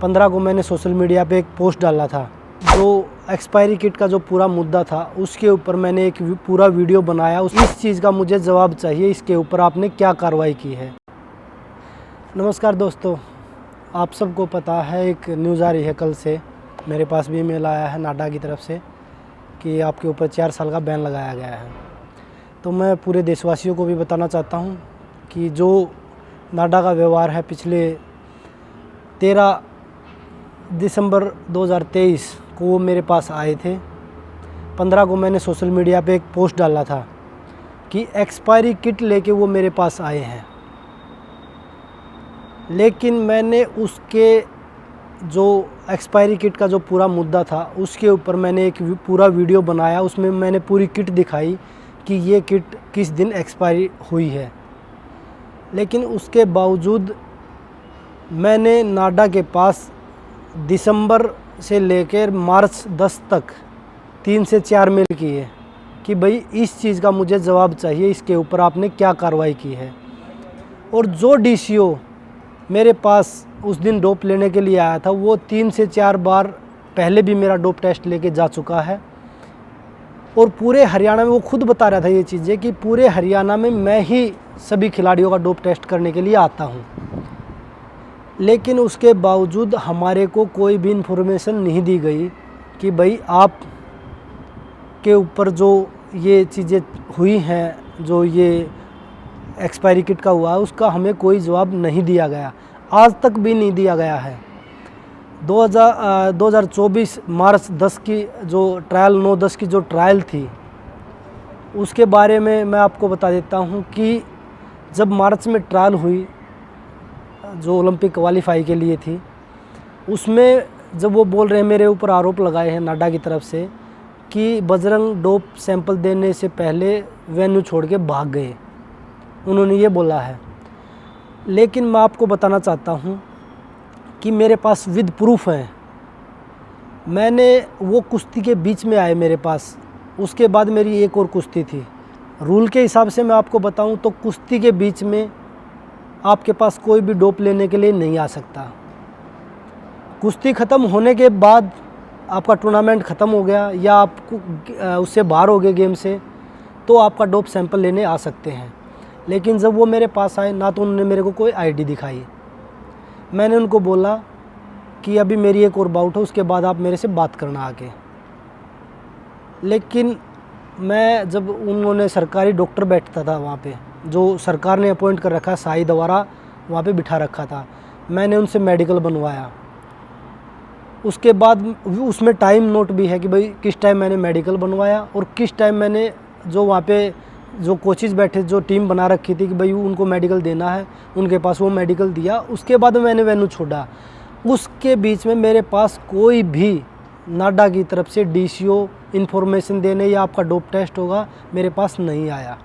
15 को मैंने social media पे एक पोस्ट डाला था। जो एक्सपायरी किट का जो पूरा मुद्दा था उसके ऊपर मैंने एक पूरा वीडियो बनाया। इस चीज़ का मुझे जवाब चाहिए, इसके ऊपर आपने क्या कार्रवाई की है। नमस्कार दोस्तों, आप सबको पता है एक न्यूज़ आ रही है कल से, मेरे पास भी ईमेल आया है नाडा की तरफ से कि आपके ऊपर 4 साल का बैन लगाया गया है। तो मैं पूरे देशवासियों को भी बताना चाहता हूँ कि जो नाडा का व्यवहार है, पिछले 13 दिसंबर 2023 को वो मेरे पास आए थे। 15 को मैंने सोशल मीडिया पे एक पोस्ट डाला था कि एक्सपायरी किट लेके वो मेरे पास आए हैं, लेकिन मैंने उसके जो एक्सपायरी किट का जो पूरा मुद्दा था उसके ऊपर मैंने एक पूरा वीडियो बनाया। उसमें मैंने पूरी किट दिखाई कि ये किट किस दिन एक्सपायरी हुई है। लेकिन उसके बावजूद मैंने नाडा के पास दिसंबर से लेकर मार्च 10 तक 3 से 4 मेल किए कि भाई इस चीज़ का मुझे जवाब चाहिए, इसके ऊपर आपने क्या कार्रवाई की है। और जो डीसीओ मेरे पास उस दिन डोप लेने के लिए आया था वो 3 से 4 बार पहले भी मेरा डोप टेस्ट लेके जा चुका है। और पूरे हरियाणा में वो खुद बता रहा था ये चीज़ें कि पूरे हरियाणा में मैं ही सभी खिलाड़ियों का डोप टेस्ट करने के लिए आता हूँ। लेकिन उसके बावजूद हमारे को कोई भी इन्फॉर्मेशन नहीं दी गई कि भाई आप के ऊपर जो ये चीज़ें हुई हैं, जो ये एक्सपायरी किट का हुआ है, उसका हमें कोई जवाब नहीं दिया गया, आज तक भी नहीं दिया गया है। 2024 मार्च 10 की जो ट्रायल 9-10 की जो ट्रायल थी उसके बारे में मैं आपको बता देता हूँ कि जब मार्च में ट्रायल हुई जो ओलंपिक क्वालिफाई के लिए थी, उसमें जब वो बोल रहे हैं, मेरे ऊपर आरोप लगाए हैं नाडा की तरफ से कि बजरंग डोप सैंपल देने से पहले वेन्यू छोड़ के भाग गए, उन्होंने ये बोला है। लेकिन मैं आपको बताना चाहता हूँ कि मेरे पास विद प्रूफ है। मैंने वो कुश्ती के बीच में आए मेरे पास, उसके बाद मेरी एक और कुश्ती थी। रूल के हिसाब से मैं आपको बताऊँ तो कुश्ती के बीच में आपके पास कोई भी डोप लेने के लिए नहीं आ सकता। कुश्ती ख़त्म होने के बाद आपका टूर्नामेंट ख़त्म हो गया या आप उससे बाहर हो गए गेम से, तो आपका डोप सैंपल लेने आ सकते हैं। लेकिन जब वो मेरे पास आए ना तो उन्होंने मेरे को कोई आईडी दिखाई। मैंने उनको बोला कि अभी मेरी एक और बाउट है, उसके बाद आप मेरे से बात करना आके। लेकिन मैं जब उन्होंने सरकारी डॉक्टर बैठता था वहाँ पे, जो सरकार ने अपॉइंट कर रखा, साई द्वारा वहाँ पे बिठा रखा था, मैंने उनसे मेडिकल बनवाया। उसके बाद उसमें टाइम नोट भी है कि भाई किस टाइम मैंने मेडिकल बनवाया और किस टाइम मैंने जो वहाँ पे जो कोचेज़ बैठे, जो टीम बना रखी थी कि भाई उनको मेडिकल देना है, उनके पास वो मेडिकल दिया। उसके बाद मैंने वेन्यू छोड़ा। उसके बीच में मेरे पास कोई भी नाडा की तरफ से डीसीओ इन्फॉर्मेशन देने या आपका डोप टेस्ट होगा मेरे पास नहीं आया।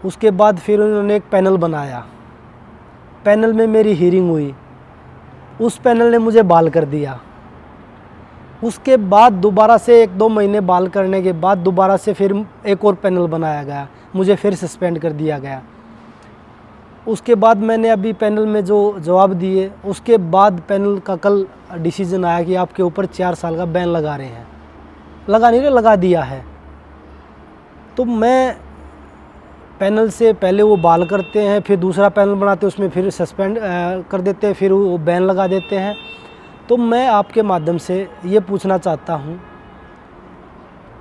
उसके बाद फिर उन्होंने एक पैनल बनाया, पैनल में मेरी हीयरिंग हुई, उस पैनल ने मुझे बहाल कर दिया। उसके बाद दोबारा से 1-2 महीने बहाल करने के बाद दोबारा से फिर एक और पैनल बनाया गया, मुझे फिर सस्पेंड कर दिया गया। उसके बाद मैंने अभी पैनल में जो जवाब दिए, उसके बाद पैनल का कल डिसीजन आया कि आपके ऊपर 4 साल का बैन लगा रहे हैं। लगा नहीं रहे, लगा दिया है। तो मैं पैनल से पहले वो बहाल करते हैं, फिर दूसरा पैनल बनाते हैं, उसमें फिर सस्पेंड कर देते हैं, फिर वो बैन लगा देते हैं। तो मैं आपके माध्यम से ये पूछना चाहता हूँ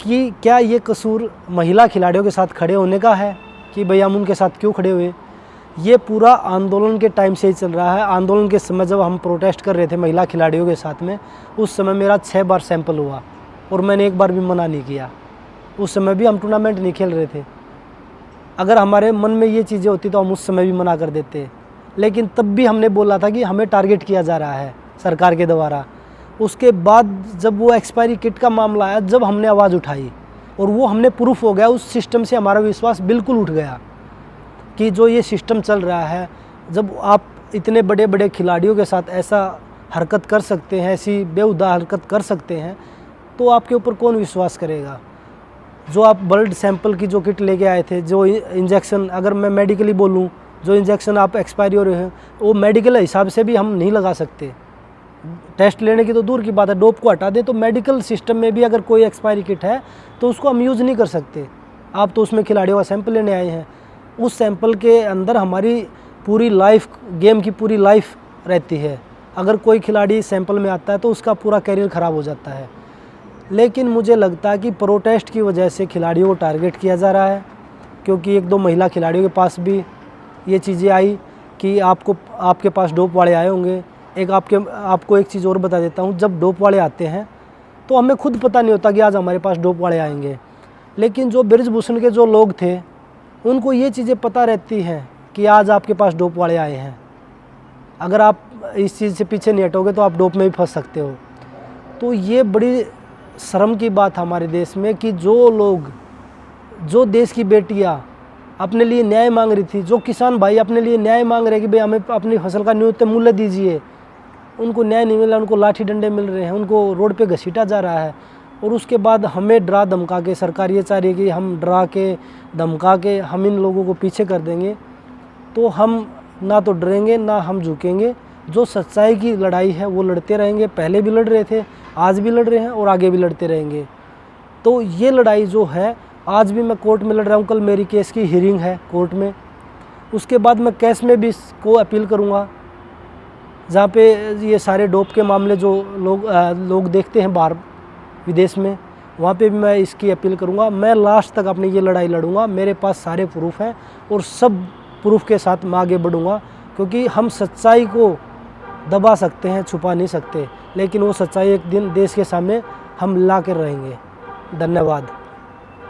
कि क्या ये कसूर महिला खिलाड़ियों के साथ खड़े होने का है कि भाई हम उनके साथ क्यों खड़े हुए। ये पूरा आंदोलन के टाइम से ही चल रहा है। आंदोलन के समय जब हम प्रोटेस्ट कर रहे थे महिला खिलाड़ियों के साथ में, उस समय मेरा 6 बार सैंपल हुआ और मैंने एक बार भी मना नहीं किया। उस समय भी हम टूर्नामेंट नहीं खेल रहे थे। अगर हमारे मन में ये चीज़ें होती तो हम उस समय भी मना कर देते, लेकिन तब भी हमने बोला था कि हमें टारगेट किया जा रहा है सरकार के द्वारा। उसके बाद जब वो एक्सपायरी किट का मामला आया, जब हमने आवाज़ उठाई और वो हमने प्रूफ हो गया, उस सिस्टम से हमारा विश्वास बिल्कुल उठ गया कि जो ये सिस्टम चल रहा है, जब आप इतने बड़े बड़े खिलाड़ियों के साथ ऐसा हरकत कर सकते हैं, ऐसी बेहुदा हरकत कर सकते हैं, तो आपके ऊपर कौन विश्वास करेगा। जो आप ब्लड सैंपल की जो किट लेके आए थे, जो इंजेक्शन, अगर मैं मेडिकली बोलूँ, जो इंजेक्शन आप एक्सपायरी हो रहे हैं वो मेडिकल हिसाब से भी हम नहीं लगा सकते। टेस्ट लेने की तो दूर की बात है, डोप को हटा दें तो मेडिकल सिस्टम में भी अगर कोई एक्सपायरी किट है तो उसको हम यूज़ नहीं कर सकते। आप तो उसमें खिलाड़ियों का सैंपल लेने आए हैं, उस सैंपल के अंदर हमारी पूरी लाइफ, गेम की पूरी लाइफ रहती है। अगर कोई खिलाड़ी सैंपल में आता है तो उसका पूरा कैरियर ख़राब हो जाता है। लेकिन मुझे लगता है कि प्रोटेस्ट की वजह से खिलाड़ियों को टारगेट किया जा रहा है, क्योंकि 1-2 महिला खिलाड़ियों के पास भी ये चीज़ें आई कि आपके पास डोप वाले आए होंगे। आपको एक चीज़ और बता देता हूँ, जब डोप वाले आते हैं तो हमें खुद पता नहीं होता कि आज हमारे पास डोप वाले आएंगे, लेकिन जो बृजभूषण के जो लोग थे उनको ये चीज़ें पता रहती हैं कि आज आपके पास डोप वाले आए हैं। अगर आप इस चीज़ से पीछे नहीं हटोगे तो आप डोप में भी फंस सकते हो। तो ये बड़ी शर्म की बात है हमारे देश में कि जो देश की बेटियां अपने लिए न्याय मांग रही थी, जो किसान भाई अपने लिए न्याय मांग रहे हैं कि भाई हमें अपनी फसल का न्यूनतम मूल्य दीजिए, उनको न्याय नहीं मिला, उनको लाठी डंडे मिल रहे हैं, उनको रोड पे घसीटा जा रहा है। और उसके बाद हमें डरा धमका के सरकार ये चाह रही है कि हम डरा के धमका के हम इन लोगों को पीछे कर देंगे। तो हम ना तो डरेंगे ना हम झुकेंगे। जो सच्चाई की लड़ाई है वो लड़ते रहेंगे, पहले भी लड़ रहे थे, आज भी लड़ रहे हैं और आगे भी लड़ते रहेंगे। तो ये लड़ाई जो है, आज भी मैं कोर्ट में लड़ रहा हूँ, कल मेरी केस की हियरिंग है कोर्ट में, उसके बाद मैं केस में भी इसको अपील करूँगा, जहाँ पे ये सारे डोप के मामले जो लोग देखते हैं बाहर विदेश में, वहाँ पे भी मैं इसकी अपील करूँगा। मैं लास्ट तक अपनी ये लड़ाई लड़ूंगा। मेरे पास सारे प्रूफ हैं और सब प्रूफ के साथ मैं आगे बढ़ूँगा, क्योंकि हम सच्चाई को दबा सकते हैं, छुपा नहीं सकते, लेकिन वो सच्चाई एक दिन देश के सामने हम ला कर रहेंगे। धन्यवाद।